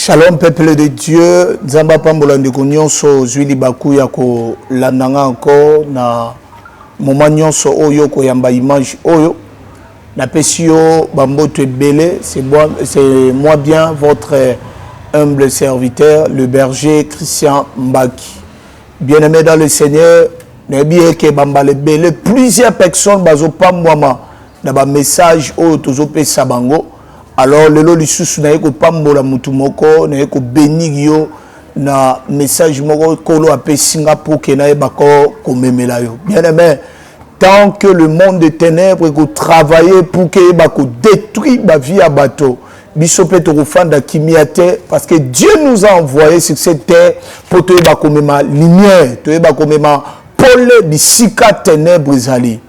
Shalom peuple de Dieu, Nzamba pambola ndeko nyonso zwili baku ya ko landanga encore na moment nyonso oyo ko yamba image oyo na pesio bamboto ebele, c'est moi bien votre humble serviteur le berger Christian Mbaki. Bien-aimé dans le Seigneur, bien que bambale bele plusieurs personnes bazo pambwama na ba message oyo tozope sabango. Alors, lelo lisusu na yeko pambola mutu moko na yeko benigio na message moko kolo ape Singapour ke na yebako komemela yo. Bien aimé, tant que le monde des ténèbres ko travailler pour que yebako détruire ba vie à bateau. Biso pe to kofanda kimiate parce que Dieu nous a envoyé sur cette terre pour te yebako mema lumière, te yebako mema pole bisika ténèbres zali.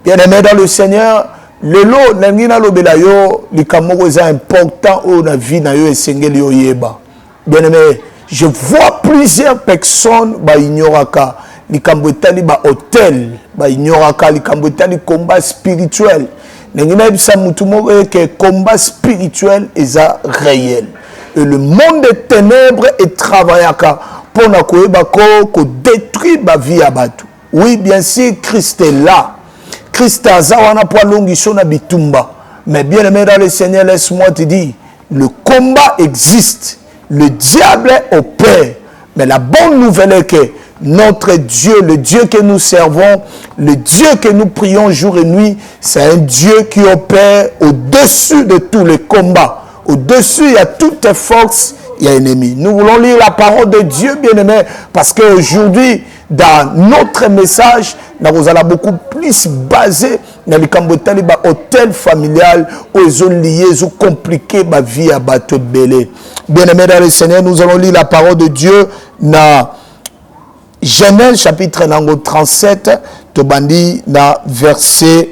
Bien aimé dans le Seigneur, lelo nangina lobela yo likamoko est important au na vie na yo esengeli yo yeba. Bien aimé, je vois plusieurs personnes ba ignoraka likambo etali ba hôtel, ba ignoraka likambo etali combat spirituel. Nangina bisa mutu moko que combat spirituel est réel. Et le monde des ténèbres est travaillaka pour na koyeba ko détruire ba vie à batu. Oui, bien sûr, Christ est là. Christ azawana po longiso na bitumba. Mais bien aimé dans le Seigneur, laisse-moi te dire, le combat existe. Le diable opère. Mais la bonne nouvelle est que notre Dieu, le Dieu que nous servons, le Dieu que nous prions jour et nuit, c'est un Dieu qui opère au-dessus de tous les combats. Au-dessus, il y a toutes les forces, il y a ennemi. Nous voulons lire la parole de Dieu, bien-aimé, parce qu'aujourd'hui, dans notre message, nous allons beaucoup plus basé dans le Cambodge, hôtel familial, où ils ont lié, ils ont compliqué ma vie à bateau belé. Bien-aimé dans le Seigneur, nous allons lire la parole de Dieu dans Genèse chapitre 37, Tobandi, dans verset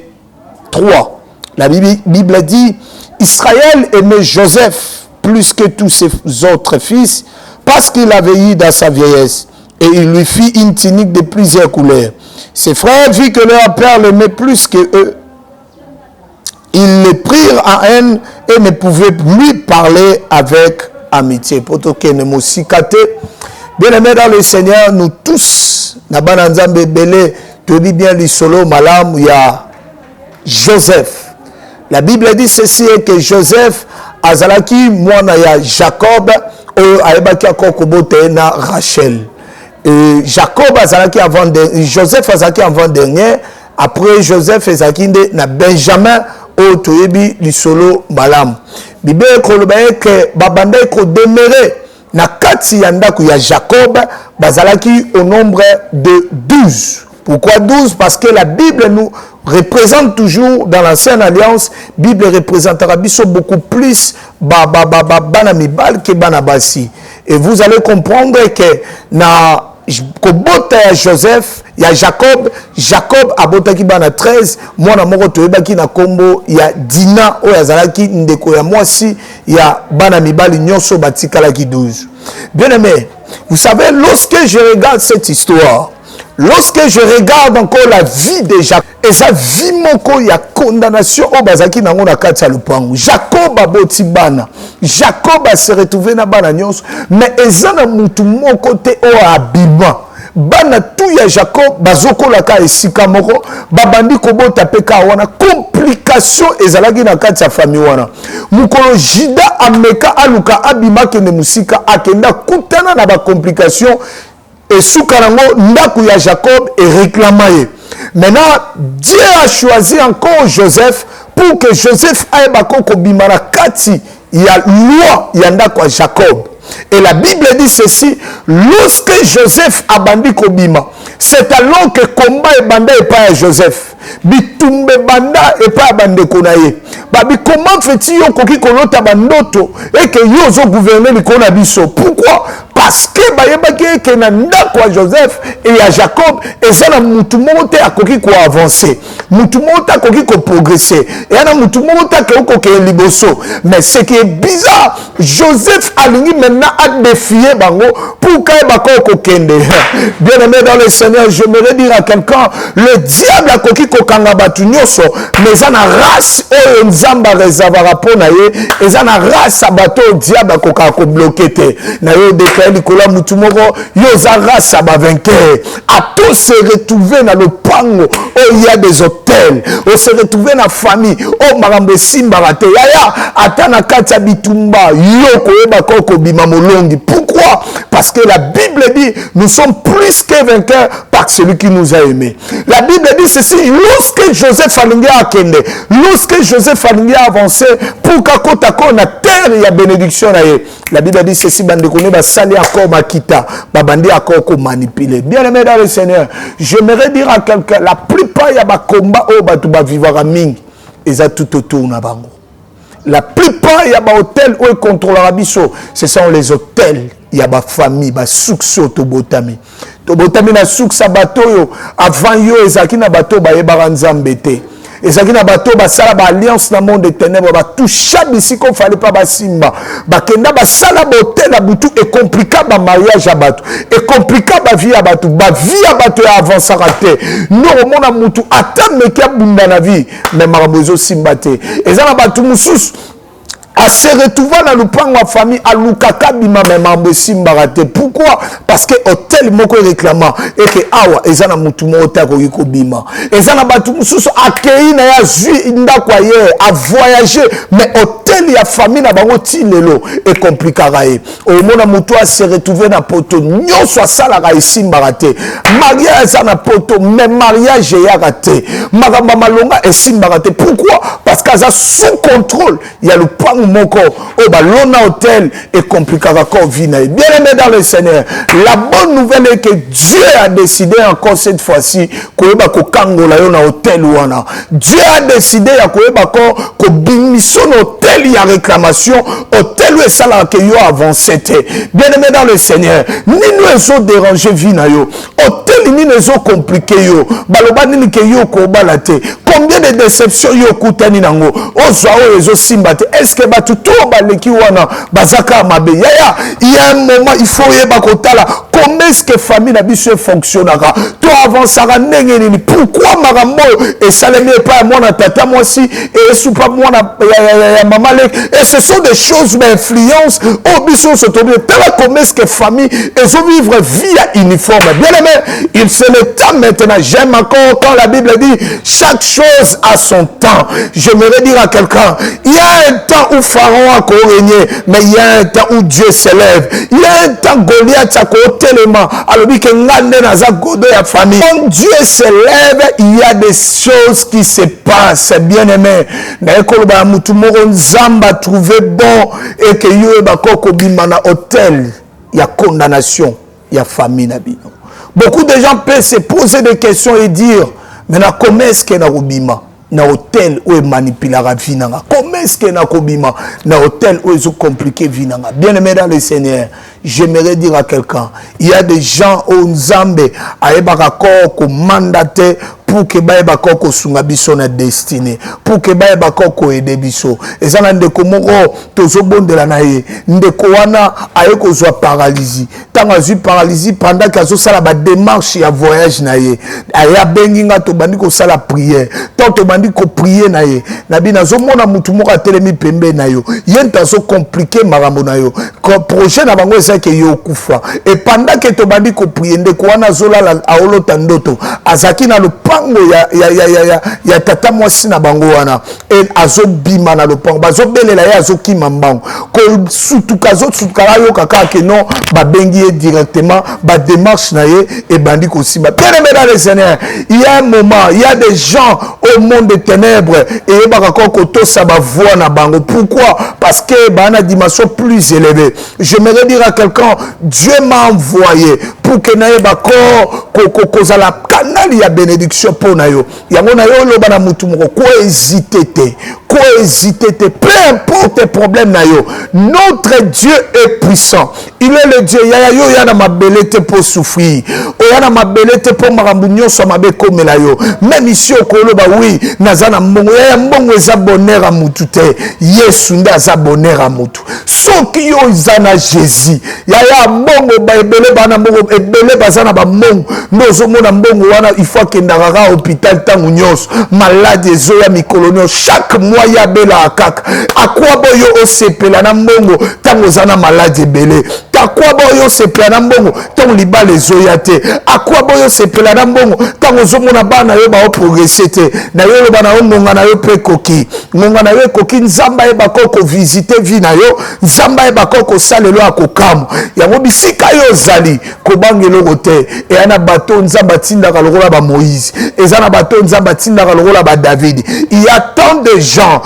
3. La Bible dit, Israël aimait Joseph plus que tous ses autres fils, parce qu'il avait eu dans sa vieillesse. Et il lui fit une tunique de plusieurs couleurs. Ses frères virent que leur père l'aimait plus que eux. Ils le prirent en haine et ne pouvaient lui parler avec amitié. Bien aimé dans le Seigneur, nous tous, Nabananzambe Belé, te dis bien l'isolo malam, il y a Joseph. La Bible dit ceci, que Joseph, Azalaki, moi, il y a Jacob, Aebaki Akokobote, na Rachel. Et Jacob azalaki avant dernier, Joseph azalaki avant dernier, après Joseph azalaki na Benjamin au toyebi lisolo malam. Bible kolobaye que babanda ko demeurer na kati ya ndako ya Jacob bazalaki au nombre de 12. Pourquoi 12? Parce que la Bible nous représente toujours dans l'ancienne alliance, Bible représentera biso beaucoup plus bana mibal que bana basi. Et vous allez comprendre que na kobota ya Joseph, ya Jacob abotaki bana 13, mwana moko toyebaki na kombo ya Dina oyo azalaki ndeko ya mwasi ya bana mibali nyonso batikalaki 12. Bien aimé, vous savez, lorsque je regarde cette histoire, lorsque je regarde encore la vie de Jacob, et sa vie moko ya condamnation au bazaki nango na kati ya lupango. Jacob aboti bana. Jacob a se retrouvé na bana nyonso, mais ezana mutu moko te o abima. Bana tout ya Jacob bazoko la ka esika moko, babandi kobota peka wana complication ezalaki na kati ya famille wana. Mukolo Jida ameka aluka abima kene musika akenda kutana na ba complication et sous karango ndaku ya Jacob et réclamaye. Maintenant, Dieu a choisi encore Joseph pour que Joseph aille bakoko bimara kati ya loi yanda kwa Jacob. Et la Bible dit ceci, lorsque Joseph a bandi kobima, c'est alors que combat et banda et pas Joseph. Bitumbe banda et pas bande konaye. Babi comment fait-il yo koki kolota bandoto et que yo zo gouverner le konabiso? Pourquoi? parce que bayebaki ke na ndako ya Joseph et ya Jacob eza na mutu moko te akoki ko avancer, mutu moko te akoki ko progresser, et na mutu moko te akoki ko liboso. Mais ce qui est bizarre, Joseph alingi maintenant a défier bango pour qu'il bako kende. Bien aimé dans le Seigneur, j'aimerais dire à quelqu'un, le diable a koki ko kanga batu nyoso, mais ça na race o nzamba rezavara pona ye, et ça na race abato diable ko ka ko bloquer te. Na yo déclaré kola mutu moko yo za race ba vainqueur. A tous se retrouver dans le pango où il y a des hôtels, on se retrouver dans la famille, oh marambe simba rate yaya atana kata bitumba yoko eba koko bima molongi. Pourquoi? Parce que la Bible dit nous sommes plus que vainqueurs par celui qui nous a aimés. La Bible dit ceci, lorsque Joseph Falingi a kende, lorsque Joseph Falingi a avancé pour qu'akota na terre il y a bénédiction na ye. La Bible dit ceci, bande kone ba sali encore makita, ba bandi encore ko manipuler. Bien aimé dans le Seigneur, j'aimerais dire à quelqu'un, la plupart ya ba combat o ba tu ba vivre à ming, ils a tout autour na bango. La plupart ya ba hôtel où contrôlera biso, ce sont les hôtels. Il y a ba famille, ba soukso to botami. To botami na souk sa bato yo avant yo ezaki na bato ba yeba nzambe te. Ezaki na bato ba sala ba alliance na monde des ténèbres ba toucha bisi ko fallait pas ba simba. Ba kenda ba sala ba hôtel na butu et compliqué ba mariage à bato. Et compliqué ba vie à bato. Ba vie à bato ya avancer raté. Non mona mutu ata meka bunda na vie mais marabozo simba te. Ezana bato mususu à se retrouver dans le plan de la famille à Lukaka bima memambe simbarate. Pourquoi? Parce que hôtel moko réclamant et que awa ezana mutu mota ko yiko bima ezana batu mususu akei na ya zui ndako aye a voyager mais hôtel ya famille na bango tilelo et compliqué raé au mona mutu a se retrouver na poto nyonso sala ka simbarate mariage ezana poto mais mariage ya raté magamba malonga et simbarate. Pourquoi? Parce qu'à sous contrôle il y a le plan moko au balona hôtel et compliqué encore vie. Bien aimé dans le Seigneur, la bonne nouvelle est que Dieu a décidé encore cette fois-ci koyeba ko kangola yo na hôtel wana. Dieu a décidé ya koyeba ko bimison hôtel ya réclamation hôtel où ça là que yo avancé. Bien aimé dans le Seigneur, ni nous eso déranger vie na yo hôtel ni nous eso compliqué yo baloba ni ke yo ko balate. Combien de déceptions yo kutani nango ozwa o ezo simbate. Est-ce que tout baleki wana bazaka mabe yaya il y a un moment il faut yeba kotala comment est-ce que famille na biso fonctionnera to avancera ndenge nini. Pourquoi marambo et salemi pas moi na tata moi si et sous pas moi na maman et ce sont des choses d'influence au biso se tomber tala comment est-ce que famille et so vivre vie uniforme. Bien aimé, il c'est le temps maintenant. J'aime encore quand la Bible dit chaque chose a son temps. J'aimerais dire à quelqu'un, il y a un temps où Pharaon a régné, mais il y a un temps où Dieu s'élève. Il y a un temps Goliath a tellement. Alors que ngande na za godo ya famille. Quand Dieu s'élève, il y a des choses qui se passent. Bien aimé. Na ekoloba mutu moko nzamba trouver bon et que yo ba koko bima na hôtel. Il y a condamnation, il y a famille na bino. Beaucoup de gens peuvent se poser des questions et dire mais na comment est-ce que na robima na hôtel où manipulera vinanga. Comment est-ce que na kobima na hôtel où est compliqué vinanga. Bien aimé dans le Seigneur, j'aimerais dire à quelqu'un, il y a des gens au Nzambe à ebakako ko mandaté pour que baye bakoko sunga biso na destinée, pour que baye bakoko aider biso. Et ça ndeko moko tozo bondela na ye ndeko wana aye ko zwa paralysie. Tant azu paralysie pendant qu'azo sala ba démarche ya voyage na ye. Aya benginga to bandi ko sala prière. Tant to bandi ko prier na ye. Na bina zo mona mutu moko atelemi pembe na yo. Yenta so compliqué marambo na yo. Ko projet na bango esa ke yo kufa. Et pendant que to bandi ko prier ndeko wana zola la aolo tandoto. Azaki na le ya tata mwasi na bango wana et azo bima na lopango bazo belela ya azo kimambango ko sutuka zo sutuka yo kaka ke non ba bengi directement ba démarche na ye et bandi ko simba. Bien aimé dans le Seigneur, il y a un moment, il y a des gens au monde des ténèbres et ba ko to sa ba voix na bango. Pourquoi? Parce que ba na dimension plus élevée. J'aimerais dire à quelqu'un, Dieu m'a envoyé pour que na ba ko za la canal ya bénédiction pour na yo. Yango na yo lo bana mutu moko ko hésiter te. hésiter, peu importe problème na yo. Notre Dieu est puissant. Il est le Dieu. Yo yana mabelete pour souffrir. Yana mabelete pour marambunyo so mabe komela yo. Même ici au koloba oui, nazana mbongo ya mbongo eza bonheur à mutute. Yesu nda za bonheur à mutu. Soki yo izana Jésus. Ya mbongo ba ebele bana mbongo ebele bazana ba mbongo. Nozo mona mbongo wana il faut que ndakaka hôpital tangu nyos. Malade zo ya mikolonio chaque mois ya bela akaka. Akwa boyo osepela na mbongo tango zana malade ebele. Akwa boyo sepela na mbongo tango libale zoya te. Akwa boyo sepela na mbongo tango zomona bana yo ba progresser te. Na yo bana ngonga na yo pe koki. Ngonga na yo koki nzamba e bakoko visiter vi na yo. Nzamba e bakoko salelo akokamo. Yango bisika yo zali ko bangelo kote. E ana bato nzamba tinda ka lokola ba Moïse. Ezana bato nzamba tinda ka lokola ba David. Il y a tant de gens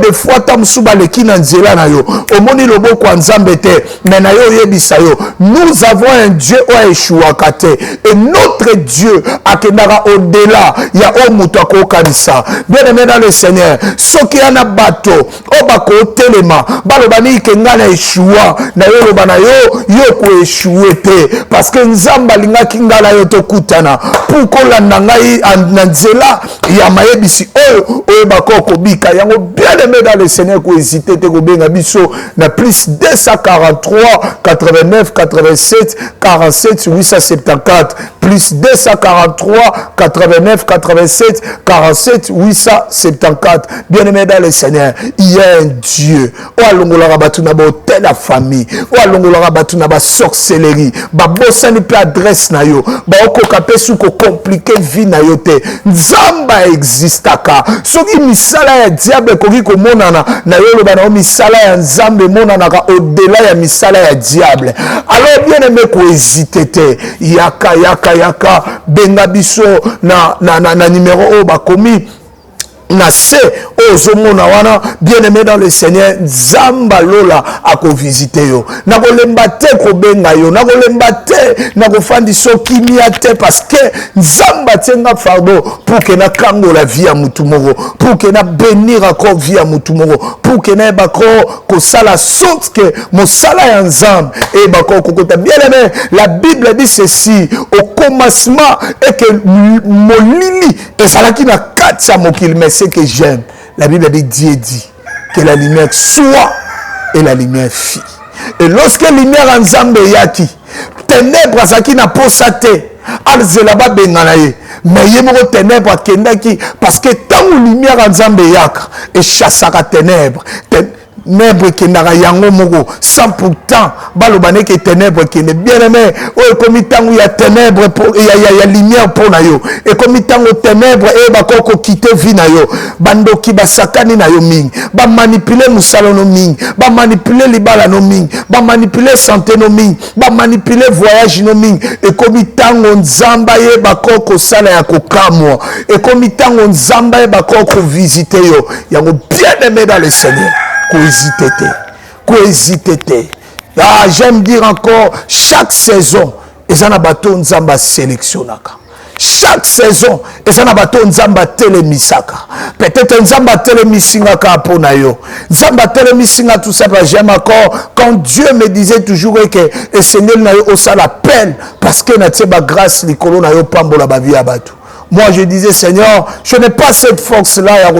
des fois tam suba le kina nzela na yo. Omoni loboko nzambe te. Mais na yo yebisa yo. Nous avons un Dieu o Yeshua kate. Et notre Dieu akendara au-delà. Il y a au muto ko kanisa. Bien aimé dans le Seigneur. Soki ana bato o bako telema. Balobani kenga na Yeshua. Na yo lobana yo ko Yeshua te. Parce que nzamba linga kingala yo to kutana. Pour ko landa ngai nzela ya mayebisi o bako ko bika yango bien aimé dans le Seigneur ko hésiter te ko benga biso na plus 243 89 87 47 874 plus 243 89 87 47 874. Bien aimé dans le Seigneur, il y a un Dieu. O alongola batu na ba hôtel la famille. O alongola batu na ba sorcellerie. Ba bosani pe adresse na yo. Ba okoka pe su ko compliquer vie na yo te. Nzamba existaka. Soki misala ya diable koki ko monana na yo lo bana misala ya nzambe monana ka au-delà ya misala ya diable. Alors bien aimé ko hésiter te. Yaka benga biso na numéro o bakomi na se ozomona wana bien aimé dans le Seigneur nzamba lola ako visiter yo na kolemba te ko benga yo na kolemba te na kofandi soki mia te parce que nzamba tenga fardo pour que na kango la vie à mutu moko pour que na bénir encore vie à mutu moko pour que na bako ko sala sorte que mo sala ya nzambe et bako kokota bien aimé la Bible dit ceci au commencement et que molili et ça qui na katsa mokil mais c'est que j'aime. La Bible dit que la lumière soit et la lumière fit. Et lorsque la lumière en Zambé yaki, ténèbres qui n'a pas saté, alzelaba benganaye. Mais yemo ténèbres kendaki parce que tant la lumière en Zambé yak et chassera ténèbres. Ténèbres qui n'a rien moko sans pourtant balobane que ténèbres qui n'est bien aimé o comme tant il y a ténèbres pour il y a lumière pour na yo et comme tant o ténèbres et ba koko quitter vie na yo bando ki basakani na yo ming ba manipuler musalo no ming ba manipuler libala no ming ba manipuler santé no ming ba manipuler voyage no ming et comme tant nzamba ye ba koko sala ya kokamwa et comme tant nzamba ye ba koko visiter yo yango bien aimé dans le Seigneur. Cohésité. Ah, j'aime dire encore, chaque saison, ils en a bateau nzamba sélectionnaka. Chaque saison, ils en a bateau nzamba télémisaka. Peut-être nzamba télémisingaka pour nayo. Nzamba télémisinga tout ça, j'aime encore quand Dieu me disait toujours que le Seigneur nayo osa l'appel parce que na teba grâce likolo nayo pambola ba vie abatu. Moi, je disais, Seigneur, je n'ai pas cette force-là.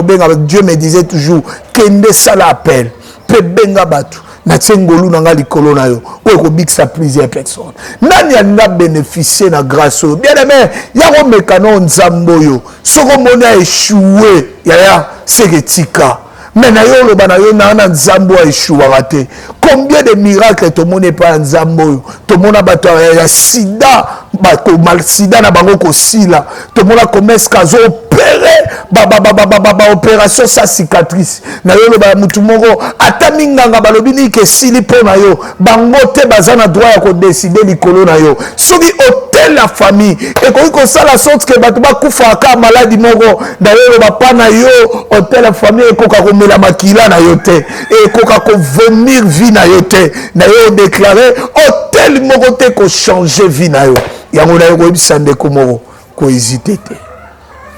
Dieu me disait toujours, Kende ça l'appelle. Pe benga batu. Na tsengolu nanga likolo na yo. Ko biksa plusieurs personnes. Nani a bénéficié na grâce. Bien aimé, ya ko mekano nzambo yo. Soko mona échoué. Ya segetika. Mais na yo lo bana yo na nzambo a échoué raté. Combien de miracles to mone pas nzambo yo. To mona bato ya sida. Bato mal sida na bango ko sila to mona commerce kazo opérer opération sa cicatrice na yo ba mutu moko ata minganga balobi ni ke sili po na yo bango te bazana droit ya ko décider likolo na yo soki hôtel la famille et ko sala sorte que bato ba kufa ka maladie moko na yo ba pa na yo hôtel la famille ko ka ko mela makila na yo te et ko ka ko vomir vie na yo te na yo déclarer hôtel moko te ko changer vie na yo. Yango na yo bisande ko moko ko hésiter te.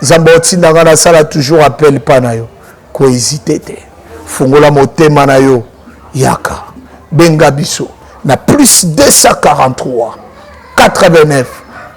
Zamba otindanga na sala toujours appel pa na yo. ko hésiter te. Fongola motema na yo yaka. Benga biso na plus 243 89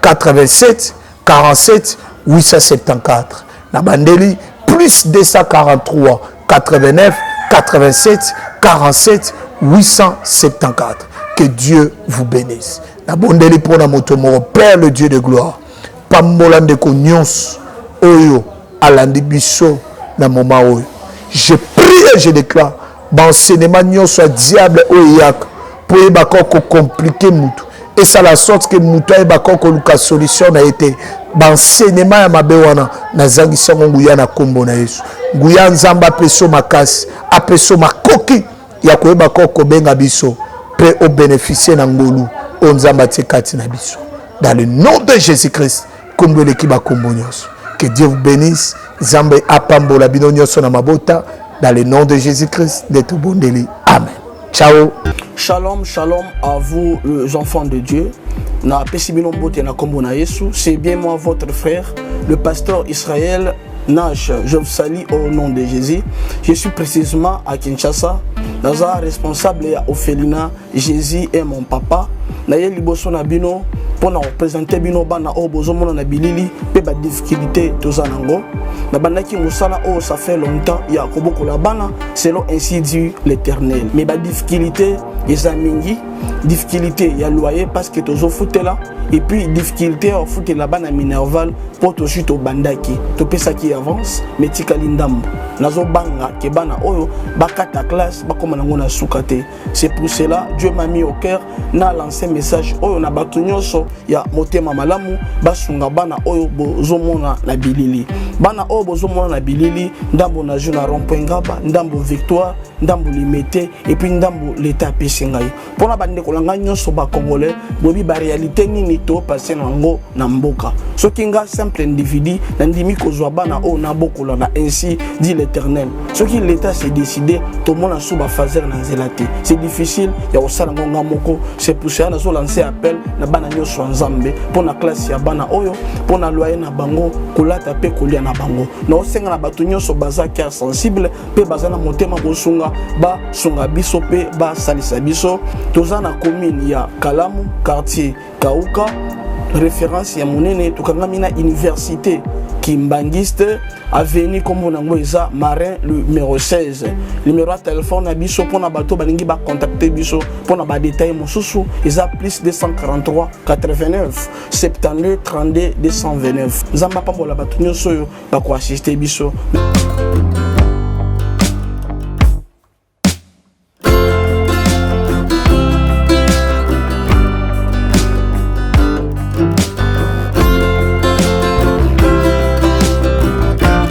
87 47 874 na bandeli plus 243 89 87 47 874. Que Dieu vous bénisse. Na bondeli pour na motomo Père le Dieu de gloire. Pambola ndeko nyonso oyo alandi biso na moment oyo. Je prie et je déclare l'enseignement nyonso a diable oyo yaka pour y bakoko compliquer mutu. Et ça la sorte que mutu y bakoko luka solution na été l'enseignement ya mabe wana na zangisa nguya na kombo na Yesu. Nguya nzamba peso makasi apeso makoki ya koyeba koko benga biso pe au bénéficier na ngolu o nzamba tekati na biso. Dans le nom de Jésus-Christ, kombo lekiba kombo nyonso. Que Dieu vous bénisse. Zambe apambola bino nyonso na mabota. Dans le nom de Jésus-Christ, de tout bondeli. Amen. Ciao. Shalom, shalom à vous les enfants de Dieu. Na pesibino mbote na kombo na Yesu. C'est bien moi votre frère, le pasteur Israël Nash. Je vous salue au nom de Jésus. Je suis précisément à Kinshasa. Naza responsable ya Ophelina. Jésus est mon papa. Na ye liboso na bino pour représenter bino bana o bozomona na bilili pe ba difficulté tozanango. Na bandaki musala o ça fait longtemps ya koboko la bana selon ainsi dit l'Éternel. Mais ba difficulté ezamingi, difficulté ya loyer parce que tozo foutela et puis difficulté au foutela bana minerval pour to chute au bandaki. To pesa qui avance mais tikali ndambo. Nazo banga ke bana oyo bakata classe bakoma nango na sukate. C'est pour cela Dieu m'a mis au cœur na lancé message oyo na batu nyonso ya motema malamu basunga bana oyo bozomona na bilili. Bana oyo bozomona na bilili ndambo na juna rond-point ngaba, ndambo victoire, ndambo limité et puis ndambo l'état pesingai. Pona bande kolanga nyonso ba congolais bobi ba réalité nini to passer nango na mboka. Soki nga simple individu na ndimi kozwa bana oyo na bokola na ainsi dit l'Éternel. Soki l'état s'est décidé to mona suba fazer na zelate. C'est difficile ya osala ngonga moko. C'est pour ça na so lancer appel na bana nyonso nzambe pona classe ya bana oyo pona loyer na bango kolata pe kolia na bango. Na osenga na batu nyonso baza cœur sensible pe baza na motema bosunga ba sunga biso pe ba salisa biso. Toza na commune ya Kalamu quartier Kauka référence ya monene tukangami na université Kimbangiste avenue comme on eza Marin le numéro 16. Numéro de téléphone à biso pour na bato balingi ba contacter biso pour na ba détail mosusu eza plus 243 89 72 32 229. Nzamba pambola bato nyoso ba ko assister biso.